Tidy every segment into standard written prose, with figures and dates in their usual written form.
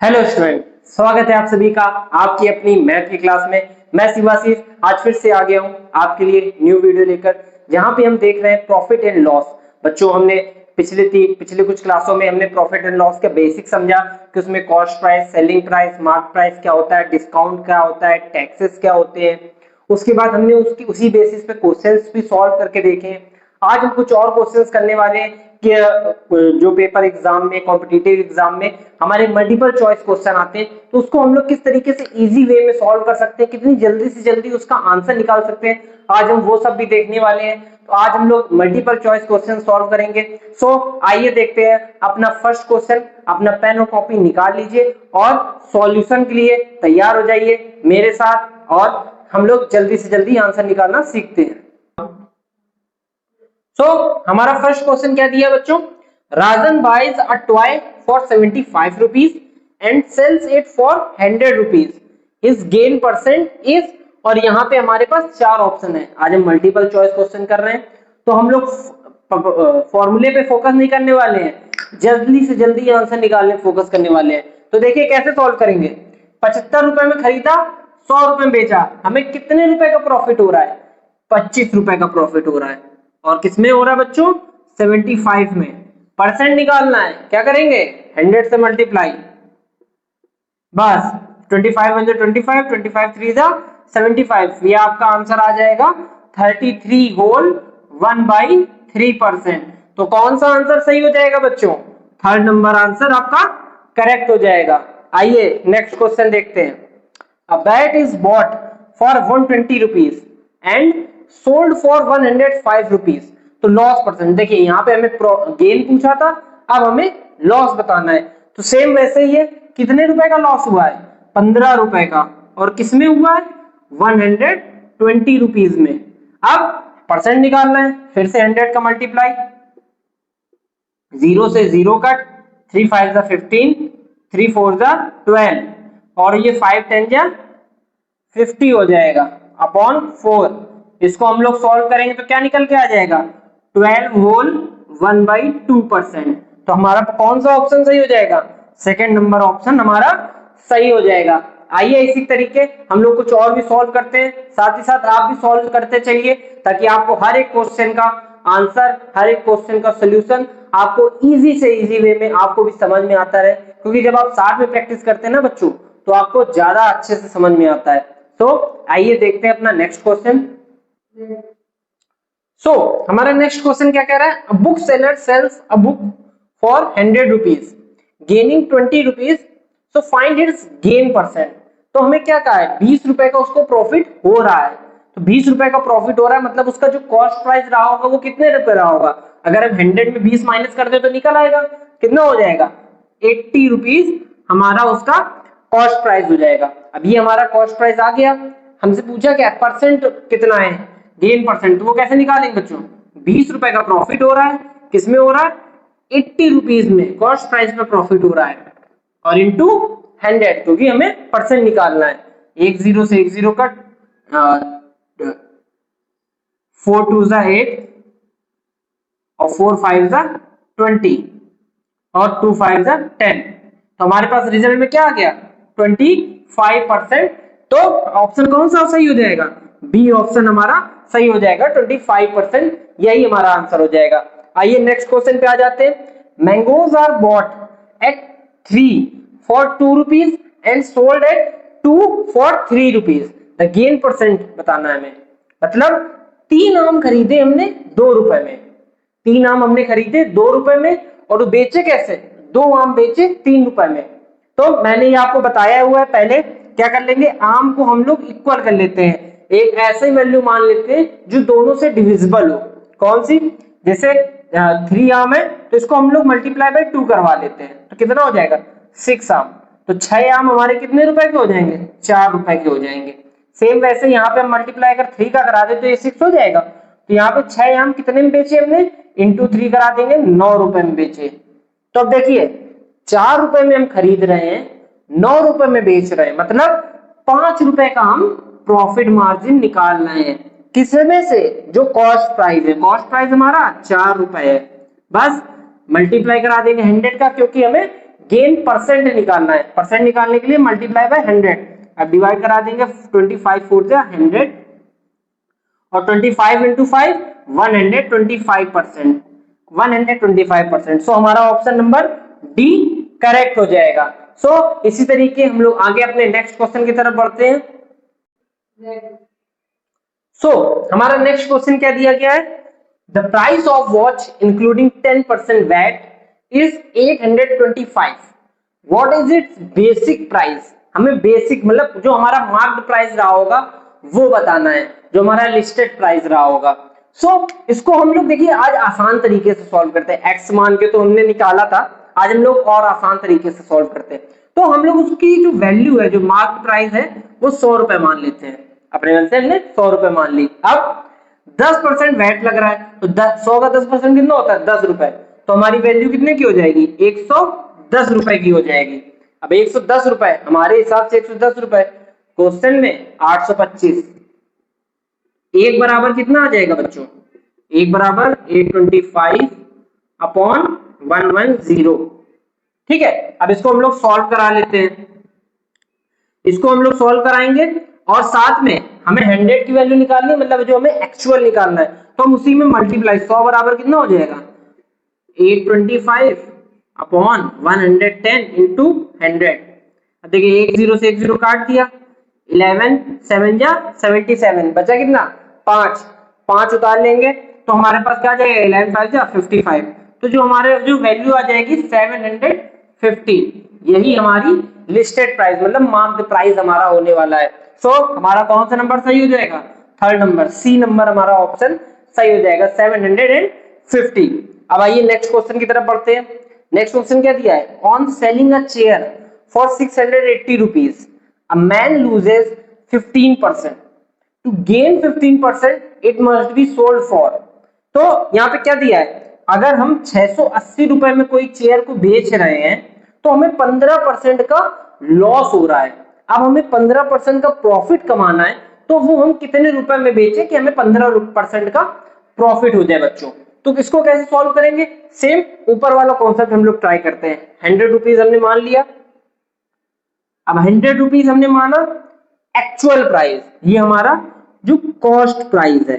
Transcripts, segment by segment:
Hello student, स्वागत है आप सभी का आपकी अपनी मैथ की क्लास में। मैं शिवाशीष आज फिर से आ गया हूं आपके लिए न्यू वीडियो लेकर, जहां पे हम देख रहे हैं प्रॉफिट एंड लॉस। बच्चों, हमने पिछले कुछ क्लासों में हमने प्रॉफिट एंड लॉस का बेसिक समझा कि उसमें cost price, selling price, mark price क्या होता है, डिस्काउंट क्या होता है, टैक्सेस क्या होते हैं। उसके बाद हमने उसी बेसिस पे क्वेश्चंस भी सॉल्व करके देखे। आज हम कुछ और क्वेश्चंस करने वाले हैं कि जो पेपर एग्जाम में, कॉम्पिटिटिव एग्जाम में हमारे मल्टीपल चॉइस क्वेश्चन आते हैं, तो उसको हम लोग किस तरीके से इजी वे में सॉल्व कर सकते हैं, कितनी जल्दी से जल्दी उसका आंसर निकाल सकते हैं। आज हम वो सब भी देखने वाले हैं। तो आज हम लोग मल्टीपल चॉइस क्वेश्चन सॉल्व करेंगे। आइए देखते हैं अपना फर्स्ट क्वेश्चन। अपना पेन और कॉपी निकाल लीजिए और सॉल्यूशन के लिए तैयार हो जाइए मेरे साथ, और हम लोग जल्दी से जल्दी आंसर निकालना सीखते हैं। हमारा फर्स्ट क्वेश्चन क्या दिया बच्चों? Rajan buys a toy for 75 rupees and sells it for 100 rupees. His gain percent is, और यहाँ पे हमारे पास चार ऑप्शन है। आज हम मल्टीपल चॉइस क्वेश्चन कर रहे हैं, तो हम लोग फॉर्मूले पे फोकस नहीं करने वाले हैं, जल्दी से जल्दी आंसर निकालने फोकस करने वाले हैं। तो देखिए कैसे सॉल्व करेंगे। 75 रुपए में खरीदा, 100 रुपए में बेचा, हमें कितने रुपए का प्रॉफिट हो रहा है? 25 रुपए का प्रॉफिट हो रहा है। और किसमें हो रहा है बच्चों? 75 में। परसेंट निकालना है, क्या करेंगे? 100 से मल्टीप्लाई, बस 25 × 25, 25 3 जा 75। ये आपका आंसर आ जाएगा 33 होल 1/3%। तो कौन सा आंसर सही हो जाएगा बच्चों? थर्ड नंबर आंसर आपका करेक्ट हो जाएगा। आइए नेक्स्ट क्वेश्चन देखते हैं। A bat is bought for 120 rupees and sold for 105 rupees। तो लॉस परसेंट देखिए, यहाँ पे हमें गेन पूछा था, अब हमें लॉस बताना है। तो सेम वैसे ही है, कितने रुपए का लॉस हुआ है? 15 रुपए का। और किसमें हुआ है? 120 रुपीज में। अब परसेंट निकालना है, फिर से 100 का मल्टीप्लाई, 0 से 0 कट, 3 5 15, 3 4 12, और ये 5 10 50 हो जाएगा अपॉन 4। इसको हम लोग सॉल्व करेंगे तो क्या निकल के आ जाएगा? 12 होल 1/2%। तो हमारा कौन सा ऑप्शन सही हो जाएगा? सेकंड नंबर ऑप्शन हमारा सही हो जाएगा। आइए इसी तरीके हम लोग कुछ और भी सॉल्व करते हैं, साथ ही साथ आप भी सॉल्व करते चलिए, ताकि आपको हर एक क्वेश्चन का आंसर, हर एक क्वेश्चन का सोल्यूशन आपको इजी से इजी वे में आपको भी समझ में आता रहे। क्योंकि जब आप साथ में प्रैक्टिस करते हैं ना बच्चों, तो आपको ज्यादा अच्छे से समझ में आता है। आइए देखते हैं अपना नेक्स्ट क्वेश्चन। हमारा नेक्स्ट क्वेश्चन क्या कह रहा है? A book seller sales a book for 100 rupees gaining 20 rupees, so find its gain percent. तो हमें क्या कहा है? 20 रुपए का उसको प्रॉफिट हो रहा है। तो 20 रुपए का प्रॉफिट हो रहा है, मतलब उसका जो कॉस्ट प्राइस रहा होगा वो कितने रुपए रहा होगा? अगर हम 100 में 20 माइनस कर दे तो निकल आएगा, कितना हो जाएगा? 80 रुपीज हमारा उसका कॉस्ट प्राइस हो जाएगा। अब ये हमारा कॉस्ट प्राइस आ गया। हमसे पूछा क्या परसेंट कितना है? Gain percent. तो वो कैसे निकालेंगे बच्चों? 20 रुपए का प्रॉफिट हो रहा है, किसमें हो रहा है? 80 रुपीज में, कॉस्ट प्राइस में प्रॉफिट हो रहा है, और इंटू 100, क्योंकि हमें परसेंट निकालना है। 1 0 से 1 0 कट, 4 2 8, और 4 5 20, और 2 5 10। तो हमारे पास रिजल्ट में क्या आ गया? 25%। तो ऑप्शन कौन सा सही हो जाएगा? बी ऑप्शन हमारा सही हो जाएगा, 25%। यही हमारा आंसर हो जाएगा। आइए नेक्स्ट क्वेश्चन पे आ जाते हैं। Mangoes are bought at 3 for 2 rupees and sold at 2 for 3 rupees. The gain percent बताना है हमें। मतलब 3 आम खरीदे हमने 2 रुपए में, 3 आम हमने खरीदे 2 रुपए में, और वो बेचे कैसे? 2 आम बेचे 3 रुपए में। तो मैंने ये आपको बताया हुआ है, पहले क्या कर लेंगे? आम को हम लोग इक्वल कर लेते हैं, एक ऐसे वैल्यू मान लेते हैं जो दोनों से डिविजिबल हो। कौन सी? जैसे 3 आम है तो इसको हम लोग मल्टीप्लाई बाय 2 करवा लेते हैं, तो कितना हो जाएगा? 6 आम। तो 6 आम हमारे कितने रुपए के हो जाएंगे? 4 रुपए के हो जाएंगे। सेम वैसे यहाँ पे हम मल्टीप्लाई अगर 3 का करा दे तो ये 6 हो जाएगा। तो यहाँ पे 6 आम कितने में बेचे हमने? इंटू 3 करा देंगे, 9 रुपए में बेचे। तो अब देखिए, 4 रुपए में हम खरीद रहे हैं, 9 रुपए में बेच रहे हैं, मतलब 5 रुपए का हम प्रॉफिट मार्जिन निकाल रहे हैं। किसमें से? जो कॉस्ट प्राइस है। कॉस्ट प्राइस हमारा 4 रुपए है। बस मल्टीप्लाई करा देंगे 100 का, क्योंकि हमें गेन परसेंट निकालना है, परसेंट निकालने के लिए मल्टीप्लाई बाय 100। अब डिवाइड करा देंगे, 25 4 जा 100 और 25 इंटू 5 125%, 125%। सो हमारा ऑप्शन नंबर डी करेक्ट हो जाएगा। सो इसी तरीके हम लोग आगे अपने नेक्स्ट क्वेश्चन की तरफ बढ़ते हैं। हमारा नेक्स्ट क्वेश्चन क्या दिया गया है, the price of watch including 10% VAT is 825, what is its basic price. हमें बेसिक मतलब जो हमारा मार्क्ड प्राइस रहा होगा वो बताना है, जो हमारा लिस्टेड प्राइस रहा होगा। इसको हम लोग देखिए आज आसान तरीके से सॉल्व करते हैं। एक्स मान के तो हमने निकाला था, आज हम लोग और आसान तरीके से सॉल्व करते हैं। तो हम लोग उसकी जो वैल्यू है, जो मार्क प्राइस है, वो 100 रुपए मान लेते हैं। अपने मन से हमने 100 रुपए मान ली। अब 10% वैट लग रहा है, तो 100 का 10% कितना होता है, 10 रुपए। तो हमारी वैल्यू कितने की हो जाएगी, 110 रुपए की हो जाएगी। अब 110 रुपए हमारे हिसाब से 110 रुपए, क्वेश्चन में 825, एक बराबर कितना आ जाएगा बच्चों, एक बराबर 825 अपॉन 110। ठीक है, अब इसको हम लोग सॉल्व करा लेते हैं। इसको हम लोग सॉल्व कराएंगे और साथ में हमें 100 की वैल्यू निकालनी है, मतलब जो हमें एक्चुअल निकालना है, तो हम उसी में मल्टीप्लाई, 100 बराबर कितना हो जाएगा, 825 अपॉन 110 इंटू 100। अब देखिए एक जीरो से एक जीरो काट दिया, 11 7 जा 77, बचा कितना 5, 5 उतार लेंगे तो हमारे पास क्या आ जाएगा, 11 5 जा 55। तो जो हमारे जो वैल्यू आ जाएगी 750, यही हमारी लिस्टेड प्राइस मतलब मार्क्ड प्राइस हमारा होने वाला है। हमारा कौन सा नंबर सही हो जाएगा, थर्ड नंबर, सी नंबर हमारा ऑप्शन सही हो जाएगा, 750। अब आइए नेक्स्ट क्वेश्चन की तरफ बढ़ते हैं। नेक्स्ट क्वेश्चन क्या दिया है, on selling a chair for 680 rupees a man loses 15%, to gain 15% it must be sold for. तो यहाँ पे क्या दिया है, अगर हम 680 रुपए में कोई चेयर को बेच रहे हैं तो हमें 15% का लॉस हो रहा है। अब हमें 15% का प्रॉफिट कमाना है, तो वो हम कितने रुपए में बेचें कि हमें 15% का प्रॉफिट हो जाए बच्चों। तो इसको कैसे सॉल्व करेंगे, सेम ऊपर वाला कॉन्सेप्ट हम लोग ट्राई करते हैं। 100 रुपीज हमने मान लिया, अब 100 रुपीज हमने माना एक्चुअल प्राइस, ये हमारा जो कॉस्ट प्राइस है,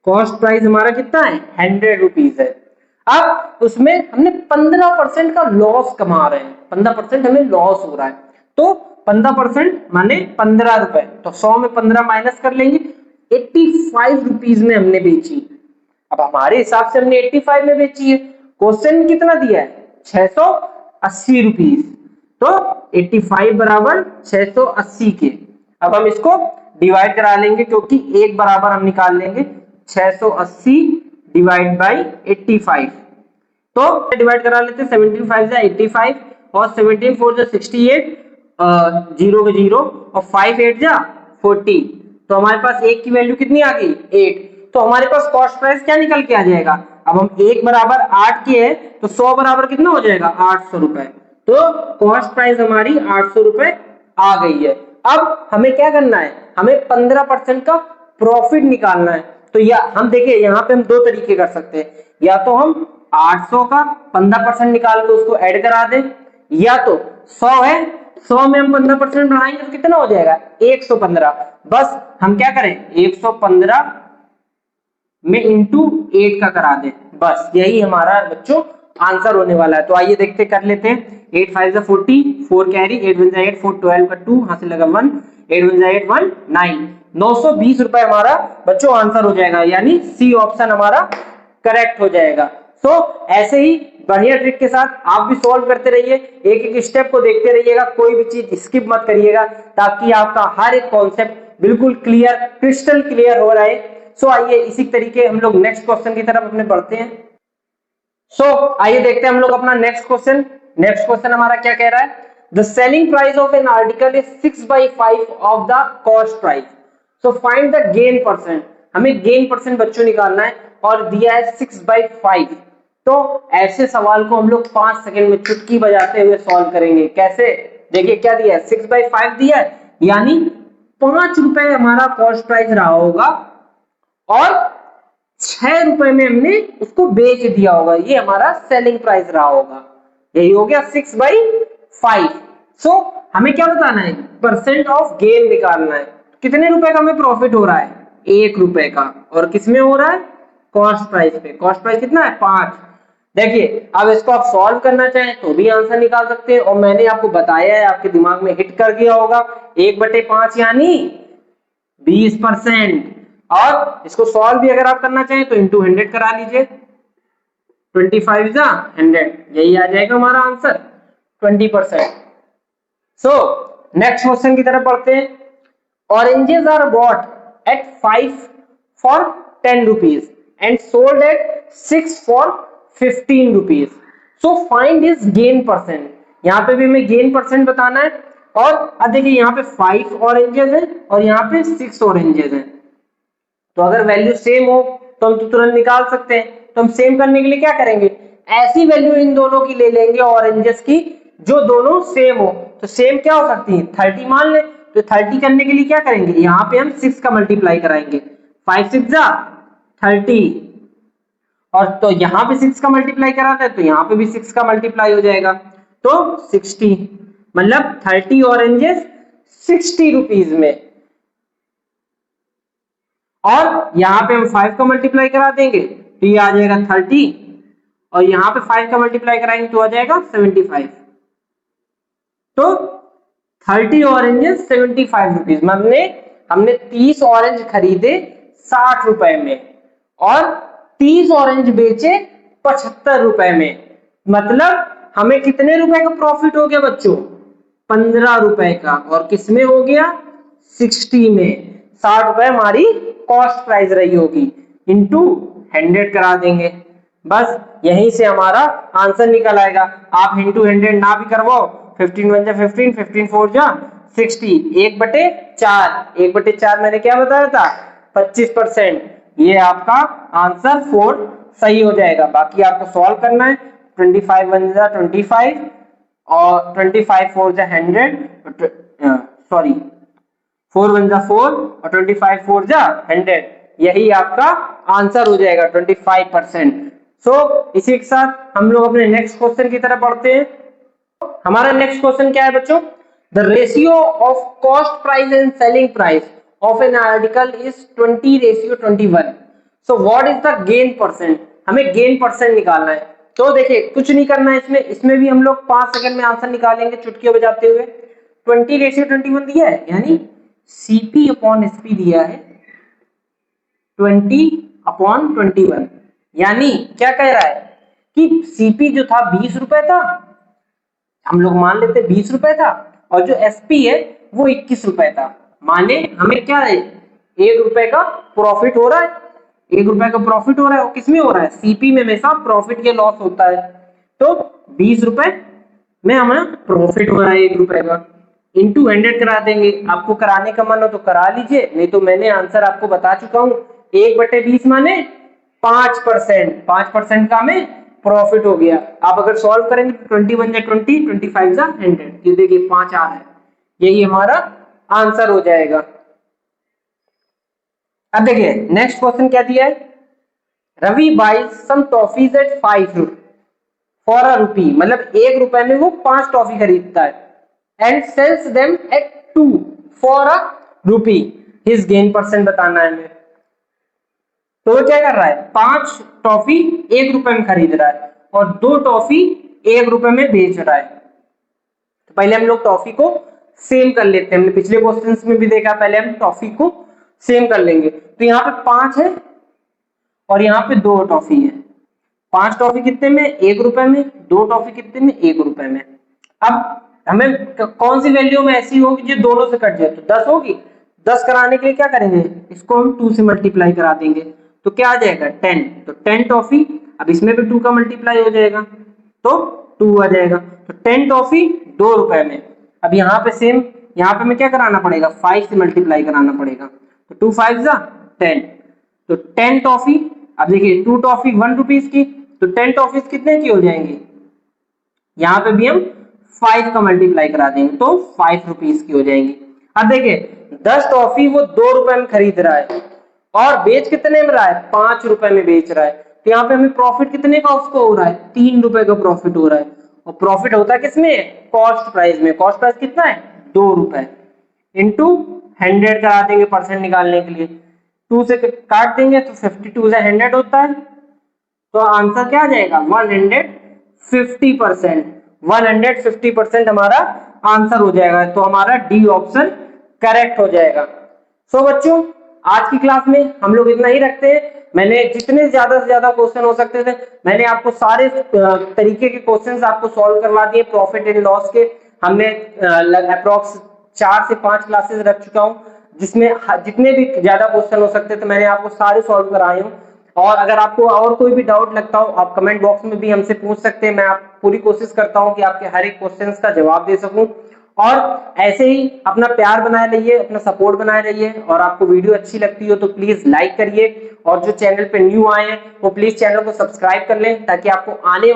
कॉस्ट प्राइस हमारा कितना है 100 रुपीज है। अब उसमें हमने 15% का लॉस कमा रहे हैं, 15% हमें लॉस हो रहा है, तो 15% माने 15 रुपए, तो 100 में 15 माइनस कर लेंगे, 85 रुपीज में हमने बेची। अब हमारे हिसाब से हमने 85 में बेची है, क्वेश्चन में कितना दिया है 680 रुपीज, तो 85 बराबर 680 के। अब हम इसको डिवाइड करा लेंगे, क्योंकि एक बराबर हम निकाल लेंगे 680 डिवाइड बाई 85, तो डिवाइड करा लेते हैं, 17 5 जा 85 और 17 4 जा 68, जीरो के जीरो और 5 8 जा 40, तो हमारे पास एक की वैल्यू कितनी आ गई 8। तो हमारे पास कॉस्ट प्राइस क्या निकल के आ जाएगा, अब हम एक बराबर 8 के है तो 100 बराबर कितना हो जाएगा 800 रुपए, तो कॉस्ट प्राइस हमारी 800 रुपए आ गई है। अब हमें क्या करना है, हमें 15% का प्रॉफिट निकालना है। तो या हम देखिए यहाँ पे हम दो तरीके कर सकते हैं, या तो हम 800 का 15% निकाल के उसको ऐड करा दें, या तो 100 है 100 में हम 15% बढ़ाएंगे तो कितना हो जाएगा 115। बस हम क्या करें 115 में इंटू 8 का करा दें, बस यही हमारा बच्चों आंसर होने वाला है। तो आइए देखते कर लेते हैं, 8 5 जा 40, 4 कैरी, 8 1 जा 8, 4 12 का 2, हाथ से लगा 1, 8 1 जा 8 1 9, 920 रुपए हमारा बच्चों आंसर हो जाएगा, यानी सी ऑप्शन हमारा करेक्ट हो जाएगा। ऐसे ही बढ़िया ट्रिक के साथ आप भी सॉल्व करते रहिए, एक एक स्टेप को देखते रहिएगा, कोई भी चीज स्किप मत करिएगा, ताकि आपका हर एक कॉन्सेप्ट बिल्कुल क्लियर, क्रिस्टल क्लियर हो रहा है। आइए इसी तरीके हम लोग नेक्स्ट क्वेश्चन की तरफ अपने बढ़ते हैं। आइए देखते हैं हम लोग अपना नेक्स्ट क्वेश्चन। नेक्स्ट क्वेश्चन हमारा क्या कह रहा है, the selling price of an article is 6/5 of the cost price, so find the gain percent. हमें गेन परसेंट बच्चों निकालना है और दिया है 6/5। तो ऐसे सवाल को हम लोग 5 सेकंड में चुटकी बजाते हुए सॉल्व करेंगे। कैसे, देखिए क्या दिया है 6/5 दिया है, यानी 5 रुपए हमारा कॉस्ट प्राइस रहा होगा और 6 रुपए में हमने उसको बेच दिया होगा, ये हमारा सेलिंग प्राइस रहा होगा। यही हो गया 6/5। सो हमें क्या बताना है, परसेंट ऑफ गेन निकालना है। कितने रुपए का हमें प्रॉफिट हो रहा है, 1 रुपए का, और किसमें हो रहा है, कॉस्ट प्राइस पे। कॉस्ट प्राइस कितना है, 5। देखिए अब इसको आप सॉल्व करना चाहें तो भी आंसर निकाल सकते हैं, और मैंने आपको बताया है, आपके दिमाग में हिट कर गया होगा, 1/5 यानी 20%। और इसको सॉल्व भी अगर आप करना चाहें तो इंटू 100 करा लीजिए, 25 जा 100, यही आ जाएगा हमारा आंसर 20%। सो नेक्स्ट क्वेश्चन की तरफ बढ़ते हैं। Oranges are bought at 5 for 10 rupees and sold at 6 for 15 rupees. So find is gain percent. यहाँ पे भी हमें गेन परसेंट बताना है। और अब देखिए यहाँ पे 5 ऑरेंजेस हैं और यहाँ पे 6 ऑरेंजेस हैं, तो अगर वैल्यू सेम हो तो हम तो तुरंत निकाल सकते हैं। तो हम सेम करने के लिए क्या करेंगे, ऐसी वैल्यू इन दोनों की ले लेंगे ऑरेंजेस की जो दोनों सेम हो। तो सेम क्या हो सकती है, 30 मान ले। तो 30 करने के लिए क्या करेंगे, यहाँ पे हम 6 का मल्टीप्लाई कराएंगे, 5 6 जा 30, और तो यहाँ पे 6 का मल्टीप्लाई कराते हैं तो यहाँ पे भी 6 का मल्टीप्लाई हो जाएगा, तो 60, मतलब 30 ऑरेंजेस 60 रुपीज में। और यहाँ पे हम 5 का मल्टीप्लाई करा देंगे तो ये आ जाएगा 30, और यहाँ पे 5 का मल्टीप्लाई कराएंगे तो आ जाएगा 75। तो 30 ऑरेंजेस 75 रुपीज, हमने 30 ऑरेंज खरीदे 60 रुपए में और 30 ऑरेंज बेचे 75 रुपए में। मतलब हमें कितने रुपए का प्रॉफिट हो गया बच्चों, 15 रुपए का। और किसमें हो गया, 60 में। 60 रुपए हमारी कॉस्ट प्राइस रही होगी, इंटू 100 करा देंगे, बस यहीं से हमारा आंसर निकल आएगा। आप इंटू 100 ना भी करवाओ, 15 1 जा 15, 15 4 जा 60, 1/4, 1/4 मैंने क्या बताया था, 25%। ये आपका आंसर 4 सही हो जाएगा। बाकी आपको सॉल्व करना है, 25 1 जा 25 और 25 4 जा 100, सॉरी 4 1 जा 4 और 25 4 जा 100, यही आपका आंसर हो जाएगा 25%। सो इसी के साथ हम लोग अपने नेक्स्ट क्वेश्चन की तरफ बढ़ते हैं। हमारा नेक्स्ट क्वेश्चन क्या है बच्चों, the ratio of cost price and selling price of an article is 20:21। So what is the gain percent. हमें गेन परसेंट निकालना है। तो देखिए कुछ नहीं करना है इसमें, इसमें भी हम लोग 5 सेकंड में आंसर निकालेंगे चुटकियों बजाते हुए। 20:21 दिया है, यानी सीपी अपॉन एसपी दिया है 20/21, यानी क्या कह रहा है कि सीपी जो था 20 रुपए था, हम लोग मान लेते 20 रुपए था, और जो एसपी है वो 21 रुपए था। माने हमें क्या है, 1 रुपए का प्रॉफिट हो रहा है, 1 रुपए का प्रॉफिट हो रहा है। वो किसमें हो रहा है, सीपी में हमेशा प्रॉफिट या लॉस होता है। तो 20 रुपए में हमें प्रॉफिट हो रहा है 1 रुपए का, इंटू 100 करा देंगे। आपको कराने का मन हो तो करा लीजिए, नहीं तो मैंने आंसर आपको बता चुका हूं, 1/20 माने 5%, 5% का हमें प्रॉफिट हो गया। आप अगर सॉल्व करेंगे 21 जा 20, 25 जा 100, ये देखिए 5 आ रहा है, यही हमारा आंसर हो जाएगा। अब देखिए नेक्स्ट क्वेश्चन क्या दिया है, Ravi buys some toffees at 5 for a rupee, मतलब 1 रुपए में वो 5 टॉफी खरीदता है, and sells them at 2 for a rupee, his gain percent बताना है हमें। तो वो क्या कर रहा है, 5 टॉफी 1 रुपए में खरीद रहा है और 2 टॉफी 1 रुपए में बेच रहा है। तो पहले हम लोग टॉफी को सेम कर लेते हैं, हमने पिछले क्वेश्चंस में भी देखा, पहले हम टॉफी को सेम कर लेंगे। तो यहाँ पे 5 है और यहाँ पे 2 टॉफी है। 5 टॉफी कितने में, 1 रुपए में, 2 टॉफी कितने में, 1 रुपए में। अब हमें कौन सी वैल्यू में ऐसी होगी जो दोनों से कट जाए, तो 10 होगी। 10 कराने के लिए क्या करेंगे, इसको हम 2 से मल्टीप्लाई करा देंगे, तो क्या आ जाएगा 10, तो 10 टॉफी, अब इसमें भी 2 का मल्टीप्लाई हो जाएगा तो 2 आ जाएगा, तो 10 टॉफी 2 रुपए में। अब यहाँ पे सेम, यहाँ पे हमें क्या कराना पड़ेगा, 5 से मल्टीप्लाई कराना पड़ेगा, तो 2 5 जा 10, तो 10 टॉफी, अब देखिए 2 टॉफी 1 रुपीज की, तो 10 टॉफीज कितने की हो जाएंगी, यहाँ पे भी हम 5 का मल्टीप्लाई करा देंगे तो 5 रुपीज की हो जाएंगी। अब देखिए 10 टॉफी वो 2 रुपए में खरीद रहा है और बेच कितने में रहा है, 5 रुपए में बेच रहा है, तो यहाँ पे हमें प्रॉफिट कितने का उसको हो रहा है, 3 रुपए का प्रॉफिट हो रहा है। और प्रॉफिट होता है किसमें, कॉस्ट प्राइस में। कॉस्ट प्राइस कितना है, 2 रुपए, इंटू 100 करा देंगे परसेंट निकालने के लिए, 2 से काट देंगे तो 52 से 100 होता है, तो आंसर क्या आ जाएगा 150%। 150% हमारा आंसर हो जाएगा, तो हमारा डी ऑप्शन करेक्ट हो जाएगा। सो बच्चों आज की क्लास में हम लोग इतना ही रखते हैं। मैंने जितने ज्यादा से ज्यादा क्वेश्चन हो सकते थे मैंने आपको सारे तरीके के क्वेश्चंस आपको सॉल्व करवा दिए प्रॉफिट एंड लॉस के। हमने अप्रोक्स 4 से 5 क्लासेस रख चुका हूं, जिसमें जितने भी ज्यादा क्वेश्चन हो सकते थे मैंने आपको सारे सॉल्व कराए हूं। और अगर आपको और कोई भी डाउट लगता हो आप कमेंट बॉक्स में भी हमसे पूछ सकते हैं। मैं आप पूरी कोशिश करता हूं कि आपके हर एक क्वेश्चन का जवाब दे सकूं। और ऐसे ही अपना प्यार बनाए रहिए, अपना सपोर्ट बनाए रहिए, और आपको वीडियो अच्छी लगती हो तो प्लीज लाइक करिए, और जो चैनल पे न्यू आए हैं वो प्लीज चैनल को सब्सक्राइब कर लें, ताकि आपको आने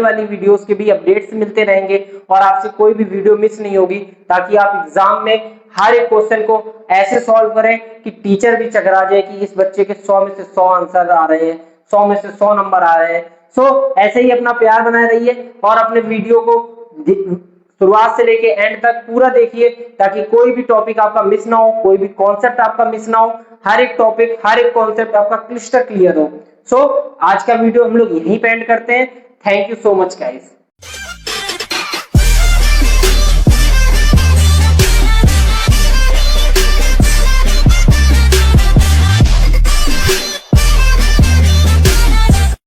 वाली वीडियोस के भी अपडेट्स मिलते रहेंगे और आपसे कोई भी वीडियो मिस नहीं होगी, ताकि आप एग्जाम में हर एक क्वेश्चन को ऐसे सॉल्व करें कि टीचर भी चकरा जाए कि इस बच्चे के 100 में से 100 आंसर आ रहे हैं, 100 में से 100 नंबर आ रहे हैं। सो ऐसे ही अपना प्यार बनाए रहिए और अपने वीडियो को शुरुआत से लेके एंड तक पूरा देखिए, ताकि कोई भी टॉपिक आपका मिस ना हो, कोई भी कॉन्सेप्ट आपका मिस ना हो, हर एक टॉपिक हर एक कॉन्सेप्ट आपका क्लिस्टर क्लियर हो। सो आज का वीडियो हम लोग यहीं पे एंड करते हैं। Thank you so much guys.